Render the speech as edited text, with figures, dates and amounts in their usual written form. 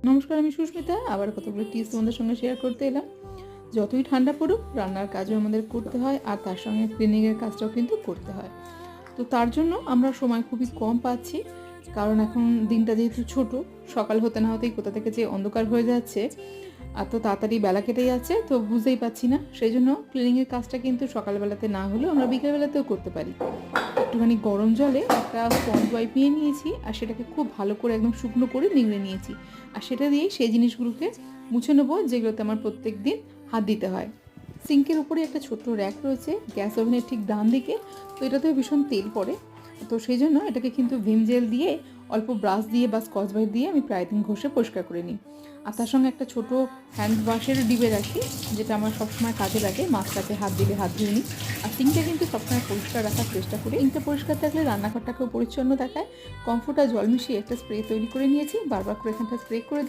নমস্কার, আমি সুস্মিতা। আবার কতগুলো টিপস তোমাদের সঙ্গে শেয়ার করতে এলাম। যতই ঠান্ডা পড়ুক, রান্নার কাজও আমাদের করতে হয়, আর তার সঙ্গে ক্লিনিংয়ের কাজটাও কিন্তু করতে হয়। তো তার জন্য আমরা সময় খুবই কম পাচ্ছি, কারণ এখন দিনটা যেহেতু ছোট, সকাল হতে না হতেই কোথা থেকে যে অন্ধকার হয়ে যাচ্ছে, এত তাড়াতাড়ি বেলা কেটে যাচ্ছে, তো বুঝতেই পারছি না। সেই জন্য ক্লিনিংয়ের কাজটা কিন্তু সকালবেলাতে না হলেও আমরা বিকেলবেলাতেও করতে পারি। একটুখানি গরম জলে একটা স্পঞ্জ ওয়াইপ নিয়ে নিয়েছি, আর সেটাকে খুব ভালো করে একদম শুকনো করে নিংড়ে নিয়েছি, আর সেটা দিয়েই সেই জিনিসগুলোকে মুছে নেবো যেগুলোতে আমার প্রত্যেক দিন হাত দিতে হয়। সিঙ্কের উপরে একটা ছোট্ট র্যাক রয়েছে গ্যাস ওভেনের ঠিক ডান দিকে। তো এটাতে ভীষণ তেল পড়ে, তো সেই জন্য এটাকে কিন্তু ভিম জেল দিয়ে, অল্প ব্রাশ দিয়ে বা স্কচ ব্রাইট দিয়ে আমি প্রায় দিন ঘষে পরিষ্কার করে নিই। আর তার সঙ্গে একটা ছোটো হ্যান্ড ওয়াশের ডিবে রাখি, যেটা আমার সবসময় কাজে লাগে। মাছটাকে হাত দিলে হাত ধুয়ে নিই। আর সিঙ্কটা কিন্তু সবসময় পরিষ্কার রাখার চেষ্টা করি। সিঙ্কটা পরিষ্কার থাকলে রান্নাঘরটাকেও পরিচ্ছন্ন দেখায়। কমফোর্ট আর জল মিশিয়ে একটা স্প্রে তৈরি করে নিয়েছি, বারবার করে এখানটা স্প্রে করে